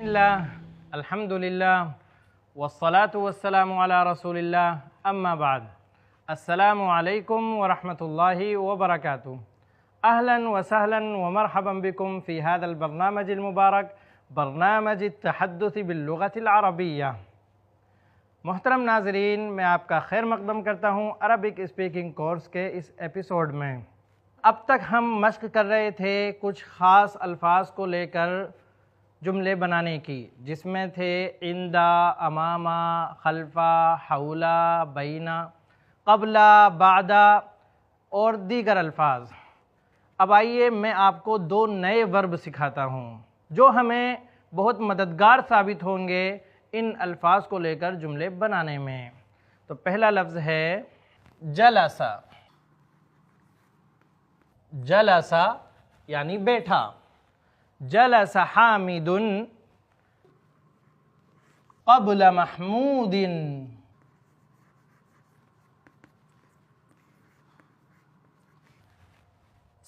اللہ الحمدللہ والصلاة والسلام علی رسول اللہ اما بعد السلام علیکم ورحمۃ اللہ وبرکاتہ اہلا وسہلا ومرحبا بکم فی هذا البرنامج المبارک برنامج التحدث باللغة العربیہ۔ محترم ناظرین، میں آپ کا خیر مقدم کرتا ہوں عربک اسپیکنگ کورس کے اس ایپیسوڈ میں۔ اب تک ہم مشق کر رہے تھے کچھ خاص الفاظ کو لے کر جملے بنانے کی، جس میں تھے عندہ، امامہ، خلفہ، حولہ، بینہ، قبلہ، بعدہ اور دیگر الفاظ۔ اب آئیے میں آپ کو دو نئے ورب سکھاتا ہوں جو ہمیں بہت مددگار ثابت ہوں گے ان الفاظ کو لے کر جملے بنانے میں۔ تو پہلا لفظ ہے جلسہ۔ جلسہ یعنی بیٹھا۔ جلس حامد قبل محمود۔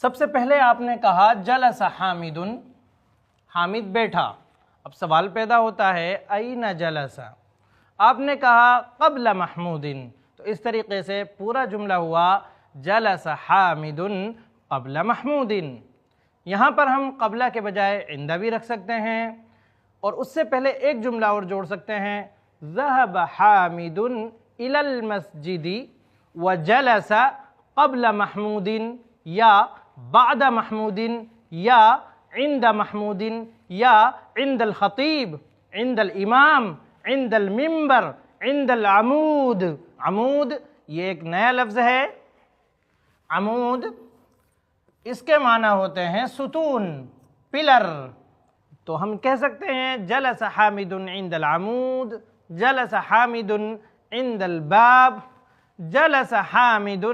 سب سے پہلے آپ نے کہا جلس حامد، حامد بیٹھا۔ اب سوال پیدا ہوتا ہے این جلس؟ آپ نے کہا قبل محمود، تو اس طریقے سے پورا جملہ ہوا جلس حامد قبل محمود۔ یہاں پر ہم قبلہ کے بجائے عندہ بھی رکھ سکتے ہیں اور اس سے پہلے ایک جملہ اور جوڑ سکتے ہیں ذهب حامد الى المسجد وجلس قبل محمود، یا بعد محمود، یا عند محمود، یا عند الخطیب، عند الامام، عند المنبر، عند العمود۔ عمود یہ ایک نیا لفظ ہے۔ عمود اس کے معنی ہوتے ہیں ستون، پلر۔ تو ہم کہہ سکتے ہیں جلس حامد عند العمود، جلس حامد عند الباب، جلس حامد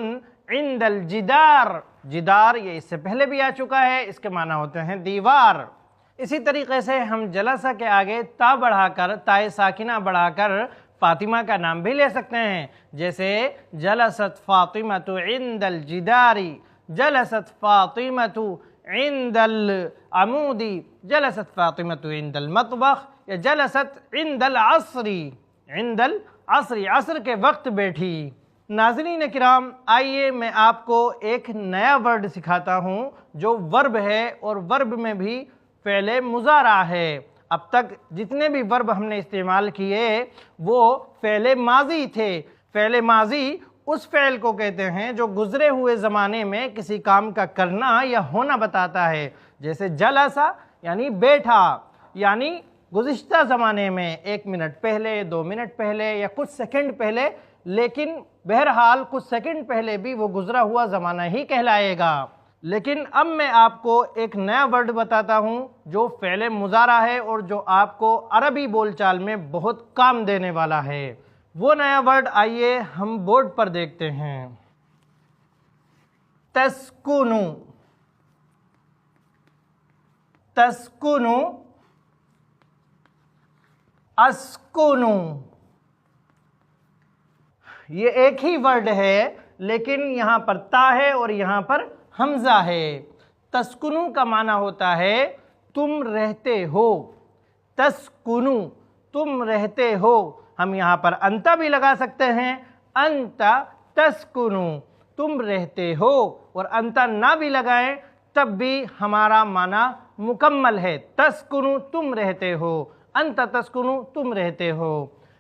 عند الجدار۔ جدار یہ اس سے پہلے بھی آ چکا ہے، اس کے معنی ہوتے ہیں دیوار۔ اسی طریقے سے ہم جلسہ کے آگے تا بڑھا کر، تائے ساکنہ بڑھا کر فاطمہ کا نام بھی لے سکتے ہیں، جیسے جلست فاطمۃ عند الجدار، جلست فاطمۃ عند العمود، جلست فاطمۃ عند المطبخ، یا جلست عند العصر، عند العصر، عصر کے وقت بیٹھی۔ ناظرین کرام، آئیے میں آپ کو ایک نیا ورڈ سکھاتا ہوں جو ورب ہے، اور ورب میں بھی فعل مضارع ہے۔ اب تک جتنے بھی ورب ہم نے استعمال کیے وہ فعل ماضی تھے۔ فعل ماضی اس فعل کو کہتے ہیں جو گزرے ہوئے زمانے میں کسی کام کا کرنا یا ہونا بتاتا ہے، جیسے جلسہ یعنی بیٹھا، یعنی گزشتہ زمانے میں 1 منٹ پہلے، 2 منٹ پہلے، یا کچھ سیکنڈ پہلے، لیکن بہرحال کچھ سیکنڈ پہلے بھی وہ گزرا ہوا زمانہ ہی کہلائے گا۔ لیکن اب میں آپ کو ایک نیا ورڈ بتاتا ہوں جو فعل مضارع ہے اور جو آپ کو عربی بول چال میں بہت کام دینے والا ہے۔ وہ نیا ورڈ آئیے ہم بورڈ پر دیکھتے ہیں۔ تسکنو۔ تسکنو، اسکنو، یہ ایک ہی ورڈ ہے لیکن یہاں پر تا ہے اور یہاں پر حمزہ ہے۔ تسکنو کا معنی ہوتا ہے تم رہتے ہو۔ تسکنو، تم رہتے ہو۔ ہم یہاں پر انتا بھی لگا سکتے ہیں، انتا تسکنو، تم رہتے ہو، اور انتا نہ بھی لگائیں تب بھی ہمارا معنی مکمل ہے۔ تسکنو تم رہتے ہو، انتا تسکنو تم رہتے ہو۔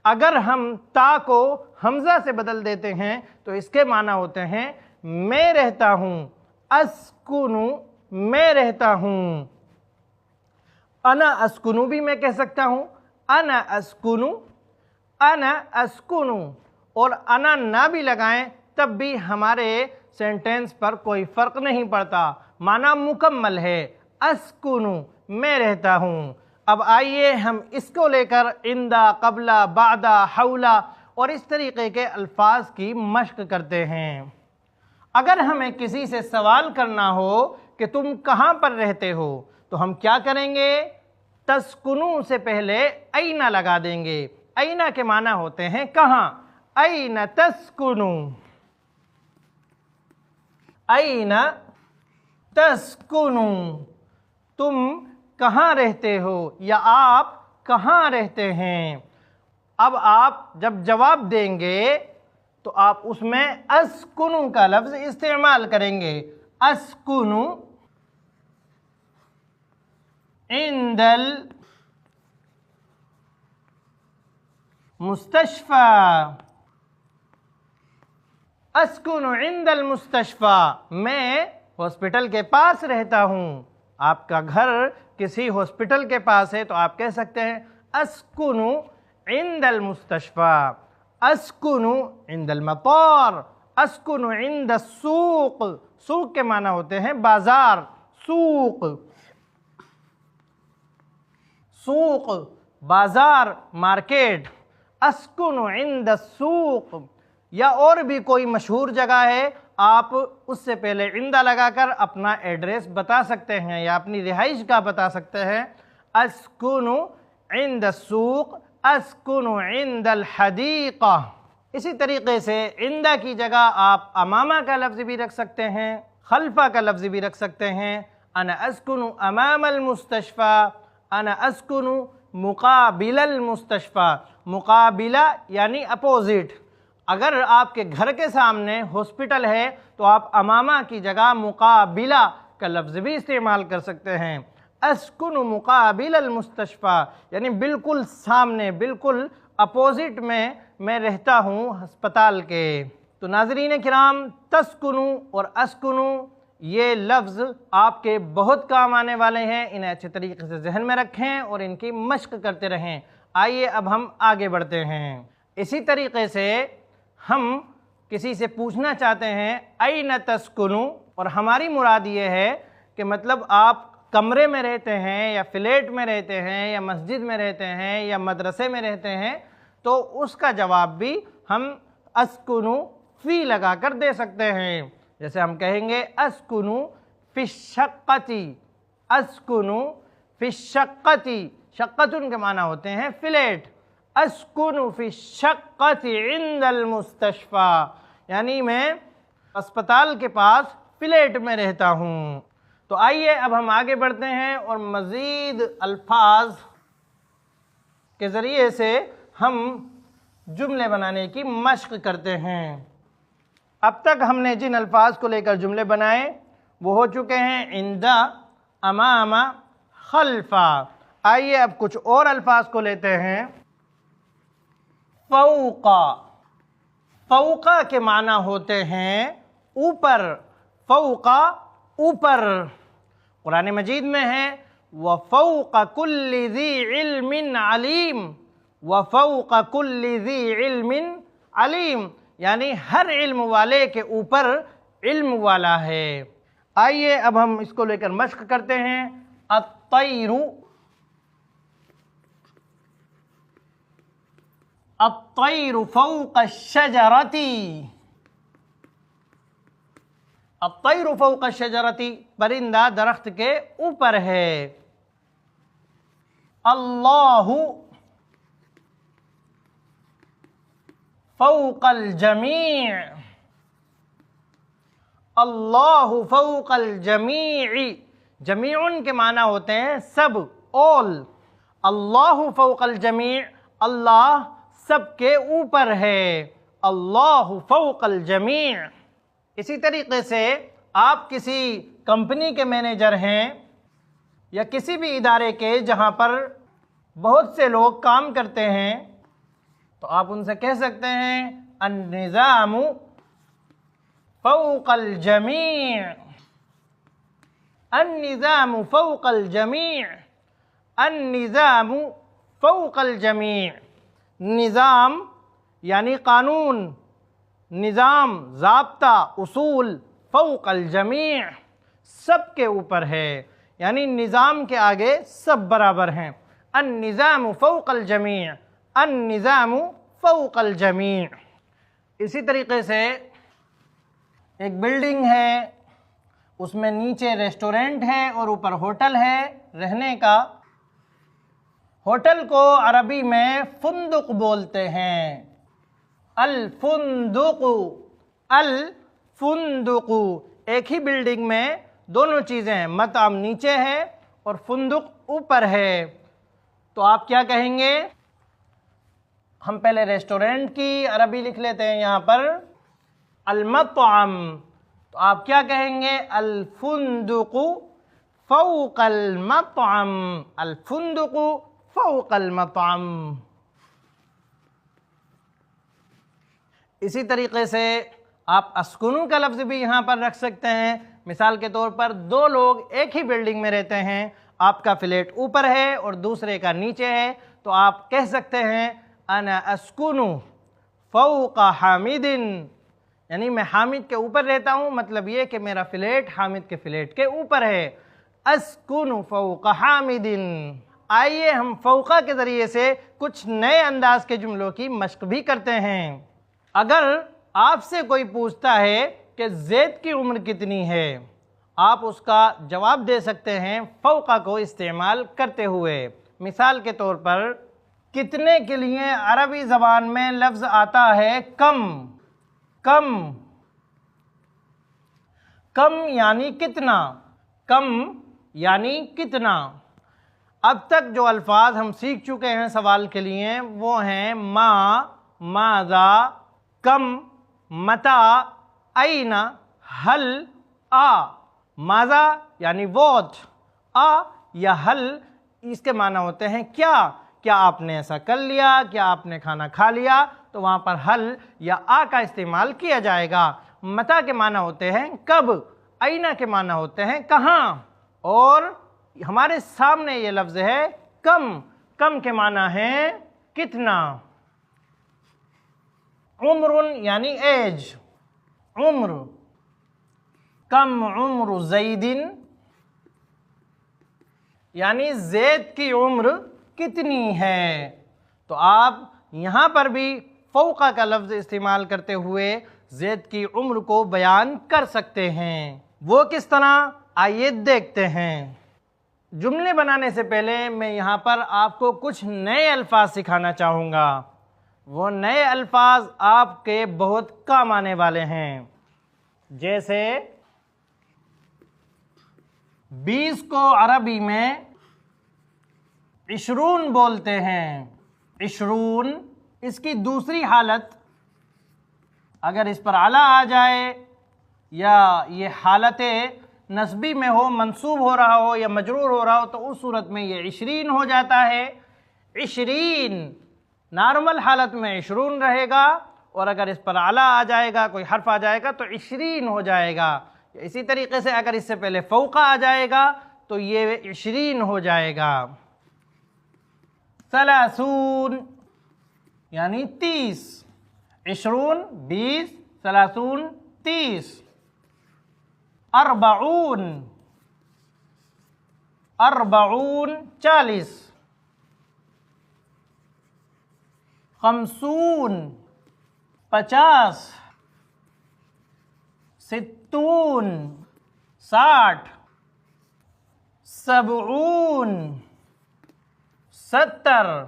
اگر ہم تا کو حمزہ سے بدل دیتے ہیں تو اس کے معنی ہوتے ہیں میں رہتا ہوں۔ اسکنو، میں رہتا ہوں۔ انا اسکنو بھی میں کہہ سکتا ہوں، انا اسکنو، انا اسکنو، اور انا نہ بھی لگائیں تب بھی ہمارے سینٹینس پر کوئی فرق نہیں پڑتا، معنی مکمل ہے۔ اسکنو، میں رہتا ہوں۔ اب آئیے ہم اس کو لے کر عندہ، قبلہ، بعدہ، حولہ اور اس طریقے کے الفاظ کی مشق کرتے ہیں۔ اگر ہمیں کسی سے سوال کرنا ہو کہ تم کہاں پر رہتے ہو تو ہم کیا کریں گے؟ تسکنو سے پہلے این لگا دیں گے۔ این کے معنی ہوتے ہیں کہاں۔ این تسکنو، این تسکنو، تم کہاں رہتے ہو، یا آپ کہاں رہتے ہیں؟ اب آپ جب جواب دیں گے تو آپ اس میں اسکنو کا لفظ استعمال کریں گے. اسکنو عند المستشفى. اسکن عند المستشفى، میں ہاسپٹل کے پاس رہتا ہوں. آپ کا گھر کسی ہاسپٹل کے پاس ہے تو آپ کہہ سکتے ہیں اسکن عند المستشفى. اسکن عند المطار. اسکن عند السوق. سوق کے معنی ہوتے ہیں بازار، سوق. سوق بازار، مارکیٹ. اسکن عند السوق. یا اور بھی کوئی مشہور جگہ ہے، آپ اس سے پہلے عندہ لگا کر اپنا ایڈریس بتا سکتے ہیں یا اپنی رہائش کا بتا سکتے ہیں. اسکن عند السوق، اسکن عند الحدیقہ. اسی طریقے سے عندہ کی جگہ آپ امامہ کا لفظ بھی رکھ سکتے ہیں، خلفہ کا لفظ بھی رکھ سکتے ہیں. انا اسکن امام المستشفى، انا اسکن مقابل المستشفى. مقابلہ یعنی اپوزٹ. اگر آپ کے گھر کے سامنے ہاسپٹل ہے تو آپ امامہ کی جگہ مقابلہ کا لفظ بھی استعمال کر سکتے ہیں. اسکن مقابل المستشفى یعنی بالکل سامنے، بالکل اپوزٹ میں رہتا ہوں ہسپتال کے. تو ناظرین کرام، تسکنو اور اسکنو یہ لفظ آپ کے بہت کام آنے والے ہیں. انہیں اچھے طریقے سے ذہن میں رکھیں اور ان کی مشق کرتے رہیں. آئیے اب ہم آگے بڑھتے ہیں. اسی طریقے سے ہم کسی سے پوچھنا چاہتے ہیں این تسکنو، اور ہماری مراد یہ ہے کہ مطلب آپ کمرے میں رہتے ہیں یا فلیٹ میں رہتے ہیں یا مسجد میں رہتے ہیں یا مدرسے میں رہتے ہیں، تو اس کا جواب بھی ہم اسکنو فی لگا کر دے سکتے ہیں. جیسے ہم کہیں گے اسکنو فی الشقتی. اسکنو فی الشقتی. شقتن کے معنی ہوتے ہیں فلیٹ. اسکن فی الشقۃ عند المستشفى یعنی میں اسپتال کے پاس فلیٹ میں رہتا ہوں. تو آئیے اب ہم آگے بڑھتے ہیں اور مزید الفاظ کے ذریعے سے ہم جملے بنانے کی مشق کرتے ہیں. اب تک ہم نے جن الفاظ کو لے کر جملے بنائے وہ ہو چکے ہیں عند، امام، خلف. آئیے اب کچھ اور الفاظ کو لیتے ہیں. فوق. فوق کے معنی ہوتے ہیں اوپر. فوق اوپر. قرآن مجید میں ہے وَفَوْقَ كُلِّ ذِي عِلْمٍ عَلِيمٍ. وَفَوْقَ كُلِّ ذِي عِلْمٍ عَلِيمٍ یعنی ہر علم والے کے اوپر علم والا ہے. آئیے اب ہم اس کو لے کر مشق کرتے ہیں. الطیر. الطیر فوق الشجرۃ. الطیر فوق الشجرۃ پرندہ درخت کے اوپر ہے. اللہ فوق الجمیع. اللہ فوق الجمیع. جمیعن کے معنی ہوتے ہیں سب، all. اللہ فوق الجمیع، اللہ سب کے اوپر ہے. اللہ فوق الجمیع. اسی طریقے سے آپ کسی کمپنی کے مینیجر ہیں یا کسی بھی ادارے کے جہاں پر بہت سے لوگ کام کرتے ہیں تو آپ ان سے کہہ سکتے ہیں النظام فوق الجمیع. النظام فوق الجمیع. النظام فوق الجمیع. نظام یعنی قانون، نظام، ضابطہ، اصول، فوق الجمیع سب کے اوپر ہے، یعنی نظام کے آگے سب برابر ہیں. النظام فوق الجمیع. النظام فوق الجمیع. اسی طریقے سے ایک بلڈنگ ہے، اس میں نیچے ریسٹورنٹ ہے اور اوپر ہوٹل ہے رہنے کا. ہوٹل کو عربی میں فندق بولتے ہیں. الفندق. الفندق. ایک ہی بلڈنگ میں دونوں چیزیں ہیں، مطعم نیچے ہے اور فندق اوپر ہے. تو آپ کیا کہیں گے؟ ہم پہلے ریسٹورنٹ کی عربی لکھ لیتے ہیں یہاں پر المطعم، تو آپ کیا کہیں گے؟ الفندق فوق المطعم، الفندق فوق المطعم۔ اسی طریقے سے آپ اسکنو کا لفظ بھی یہاں پر رکھ سکتے ہیں۔ مثال کے طور پر دو لوگ ایک ہی بلڈنگ میں رہتے ہیں، آپ کا فلیٹ اوپر ہے اور دوسرے کا نیچے ہے، تو آپ کہہ سکتے ہیں انا اسکنو فوق حامد، یعنی میں حامد کے اوپر رہتا ہوں، مطلب یہ کہ میرا فلیٹ حامد کے فلیٹ کے اوپر ہے۔ اسکنو فوق حامد۔ آئیے ہم فوقہ کے ذریعے سے کچھ نئے انداز کے جملوں کی مشق بھی کرتے ہیں۔ اگر آپ سے کوئی پوچھتا ہے کہ زید کی عمر کتنی ہے، آپ اس کا جواب دے سکتے ہیں فوقہ کو استعمال کرتے ہوئے۔ مثال کے طور پر کتنے کے لیے عربی زبان میں لفظ آتا ہے کم۔ کم، کم یعنی کتنا، کم یعنی کتنا۔ اب تک جو الفاظ ہم سیکھ چکے ہیں سوال کے لیے وہ ہیں ما، ماذا، کم، متا، این، ہل، آ۔ ماذا یعنی واٹ، آ یا ہل اس کے معنی ہوتے ہیں کیا، کیا آپ نے ایسا کر لیا، کیا آپ نے کھانا کھا لیا، تو وہاں پر ہل یا آ کا استعمال کیا جائے گا۔ متا کے معنی ہوتے ہیں کب، این کے معنی ہوتے ہیں کہاں، اور ہمارے سامنے یہ لفظ ہے کم، کم کے معنی ہے کتنا۔ عمر یعنی ایج، عمر، کم عمر زید، یعنی زید کی عمر کتنی ہے۔ تو آپ یہاں پر بھی فوقہ کا لفظ استعمال کرتے ہوئے زید کی عمر کو بیان کر سکتے ہیں۔ وہ کس طرح؟ آئیے دیکھتے ہیں۔ جملے بنانے سے پہلے میں یہاں پر آپ کو کچھ نئے الفاظ سکھانا چاہوں گا۔ وہ نئے الفاظ آپ کے بہت کام آنے والے ہیں، جیسے 20 کو عربی میں 20 بولتے ہیں۔ 20 اس کی دوسری حالت اگر اس پر علا آ جائے یا یہ حالت نسبی میں ہو، منصوب ہو رہا ہو یا مجرور ہو رہا ہو، تو اس صورت میں یہ 20 ہو جاتا ہے۔ 20 نارمل حالت میں 20 رہے گا، اور اگر اس پر علا آ جائے گا، کوئی حرف آ جائے گا تو 20 ہو جائے گا۔ اسی طریقے سے اگر اس سے پہلے فوقہ آ جائے گا تو یہ 20 ہو جائے گا۔ 30 یعنی 30، 20 20، 30 30۔ 40 40، 50 50، 60 60، 70 70،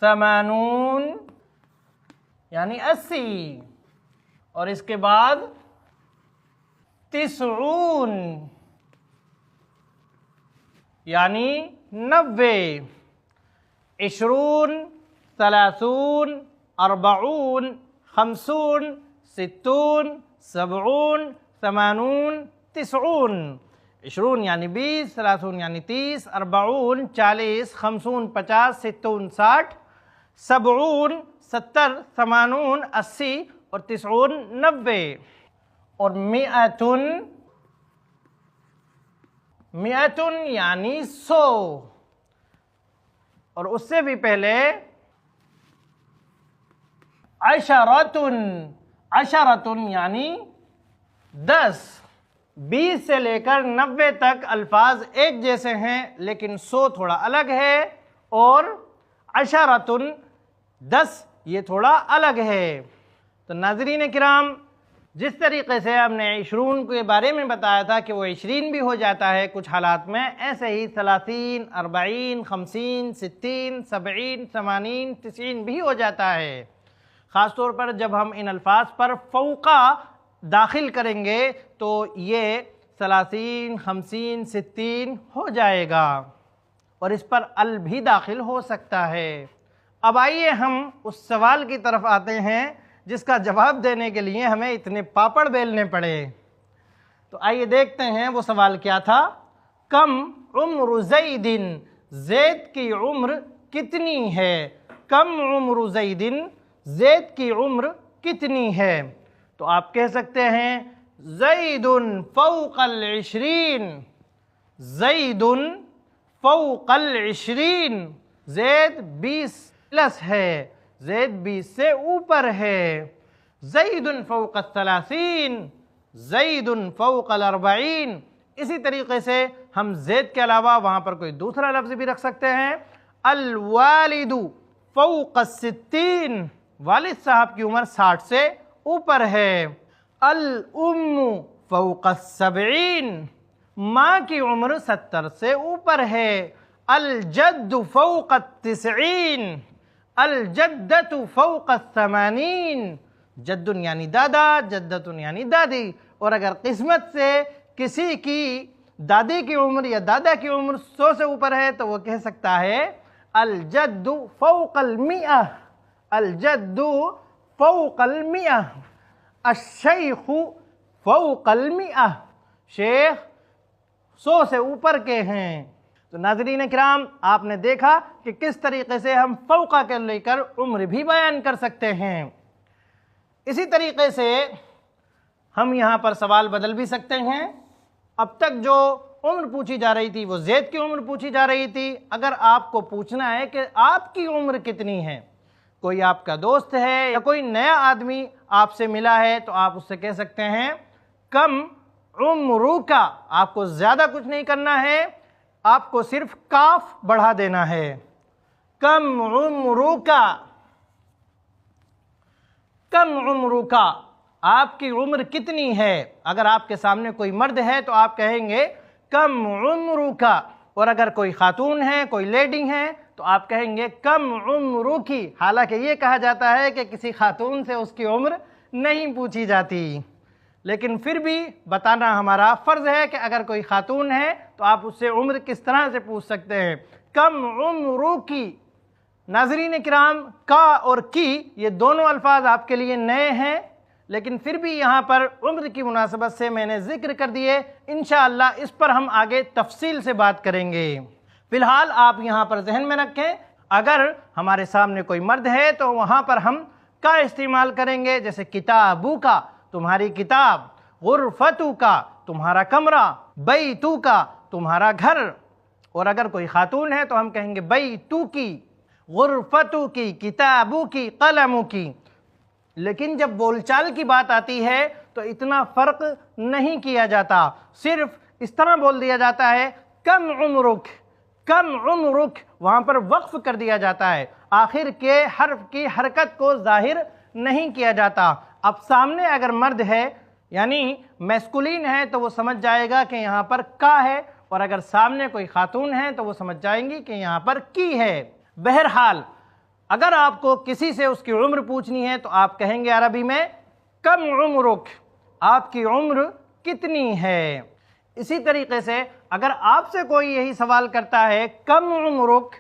80 یعنی 80، اور اس کے بعد 90 یعنی 90۔ 20 30 40 50 60 70 80 90۔ 20 یعنی 20، 30 یعنی 30، 40 40، 50 50، 60 60، 70 70، 80 80، اور 90 90۔ اور 100 یعنی 100، اور اس سے بھی پہلے 10 یعنی 10۔ 20 سے لے کر 90 تک الفاظ ایک جیسے ہیں، لیکن 100 تھوڑا الگ ہے، اور 10 یہ تھوڑا الگ ہے۔ تو ناظرین کرام، جس طریقے سے ہم نے 20 کے بارے میں بتایا تھا کہ وہ 20 بھی ہو جاتا ہے کچھ حالات میں، ایسے ہی 30 40 50 60 70 80 90 بھی ہو جاتا ہے۔ خاص طور پر جب ہم ان الفاظ پر فوقہ داخل کریں گے تو یہ 30 50 60 ہو جائے گا۔ اور اس پر ال بھی داخل ہو سکتا ہے۔ اب آئیے ہم اس سوال کی طرف آتے ہیں جس کا جواب دینے کے لیے ہمیں اتنے پاپڑ بیلنے پڑے۔ تو آئیے دیکھتے ہیں وہ سوال کیا تھا۔ کم عمر زید، زید کی عمر کتنی ہے؟ کم عمر زید، زید کی عمر کتنی ہے؟ تو آپ کہہ سکتے ہیں زید فوق العشرین، زید فوق العشرین، زید 20 پلس ہے، زید 20 سے اوپر ہے۔ زید فوق الثلاثین، زید فوق الاربعین۔ اسی طریقے سے ہم زید کے علاوہ وہاں پر کوئی دوسرا لفظ بھی رکھ سکتے ہیں۔ الوالد فوق الستین، والد صاحب کی عمر 60 سے اوپر ہے۔ الام فوق السبعین، ماں کی عمر 70 سے اوپر ہے۔ الجد فوق التسعین، الجدۃ فوق الثمانین، جد یعنی دادا، جدت یعنی دادی۔ اور اگر قسمت سے کسی کی دادی کی عمر یا دادا کی عمر 100 سے اوپر ہے تو وہ کہہ سکتا ہے الجد فوق المئہ، الجد فوق المئہ، الشیخ فوق المئہ، شیخ 100 سے اوپر کے ہیں۔ تو ناظرین کرام، آپ نے دیکھا کہ کس طریقے سے ہم فوقہ کے لے کر عمر بھی بیان کر سکتے ہیں۔ اسی طریقے سے ہم یہاں پر سوال بدل بھی سکتے ہیں۔ اب تک جو عمر پوچھی جا رہی تھی وہ زید کی عمر پوچھی جا رہی تھی۔ اگر آپ کو پوچھنا ہے کہ آپ کی عمر کتنی ہے، کوئی آپ کا دوست ہے یا کوئی نیا آدمی آپ سے ملا ہے، تو آپ اس سے کہہ سکتے ہیں کم عمرک۔ آپ کو زیادہ کچھ نہیں کرنا ہے، آپ کو صرف کاف بڑھا دینا ہے۔ کم عمرک، کم عمرک، آپ کی عمر کتنی ہے۔ اگر آپ کے سامنے کوئی مرد ہے تو آپ کہیں گے کم عمرک، اور اگر کوئی خاتون ہے، کوئی لیڈی ہے، تو آپ کہیں گے کم عمرکی۔ حالانکہ یہ کہا جاتا ہے کہ کسی خاتون سے اس کی عمر نہیں پوچھی جاتی، لیکن پھر بھی بتانا ہمارا فرض ہے کہ اگر کوئی خاتون ہے تو آپ اس سے عمر کس طرح سے پوچھ سکتے ہیں، کم عمرکی۔ ناظرین کرام، کا اور کی یہ دونوں الفاظ آپ کے لیے نئے ہیں، لیکن پھر بھی یہاں پر عمر کی مناسبت سے میں نے ذکر کر دیے۔ انشاءاللہ اس پر ہم آگے تفصیل سے بات کریں گے۔ فی الحال آپ یہاں پر ذہن میں رکھیں، اگر ہمارے سامنے کوئی مرد ہے تو وہاں پر ہم کا استعمال کریں گے، جیسے کتابو کا، تمہاری کتاب، غرفتو کا، تمہارا کمرہ، بیتو کا، تمہارا گھر۔ اور اگر کوئی خاتون ہے تو ہم کہیں گے بیتو کی، غرفتو کی، کتابو کی، قلمو کی۔ لیکن جب بول چال کی بات آتی ہے تو اتنا فرق نہیں کیا جاتا، صرف اس طرح بول دیا جاتا ہے کم عمرک، کم عمرک، وہاں پر وقف کر دیا جاتا ہے، آخر کے حرف کی حرکت کو ظاہر نہیں کیا جاتا۔ اب سامنے اگر مرد ہے یعنی میسکولین ہے تو وہ سمجھ جائے گا کہ یہاں پر کا ہے، اور اگر سامنے کوئی خاتون ہے تو وہ سمجھ جائیں گی کہ یہاں پر کی ہے۔ بہرحال اگر آپ کو کسی سے اس کی عمر پوچھنی ہے تو آپ کہیں گے عربی میں کم عمرک، آپ کی عمر کتنی ہے۔ اسی طریقے سے اگر آپ سے کوئی یہی سوال کرتا ہے کم عمرک،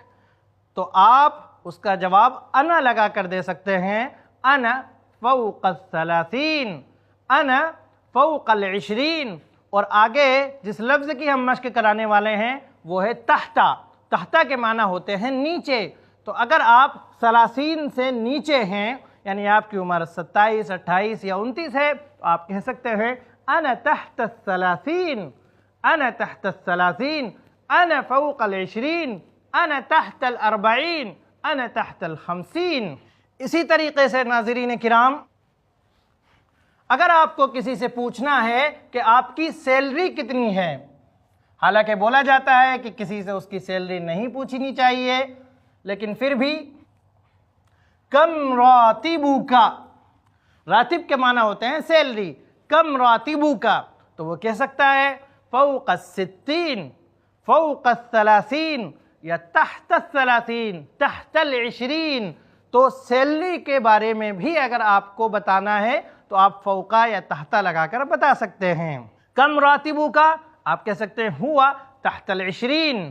تو آپ اس کا جواب انا لگا کر دے سکتے ہیں، انا فوق الثلاثین، انا فوق العشرین۔ اور آگے جس لفظ کی ہم مشق کرانے والے ہیں وہ ہے تحتا۔ تحتا کے معنی ہوتے ہیں نیچے۔ تو اگر آپ 30 سے نیچے ہیں، یعنی آپ کی عمر 27، 28 یا 29 ہے، تو آپ کہہ سکتے ہیں انا تحت الثلاثین، انا تحت الثلاثین، انا فوق العشرین، انا تحت الاربعین، انا تحت الخمسین۔ اسی طریقے سے ناظرین کرام، اگر آپ کو کسی سے پوچھنا ہے کہ آپ کی سیلری کتنی ہے، حالانکہ بولا جاتا ہے کہ کسی سے اس کی سیلری نہیں پوچھنی چاہیے، لیکن پھر بھی کم راتبو کا، راتب کے معنی ہوتے ہیں سیلری، کم راتبو کا، تو وہ کہہ سکتا ہے فوق الستین، فوق الثلاثین، یا تحت الثلاثین، تحت العشرین۔ تو سیلری کے بارے میں بھی اگر آپ کو بتانا ہے تو آپ فوقہ یا تحت لگا کر بتا سکتے ہیں۔ کم راتبو کا آپ کہہ سکتے ہیں ہوا تحت العشرین،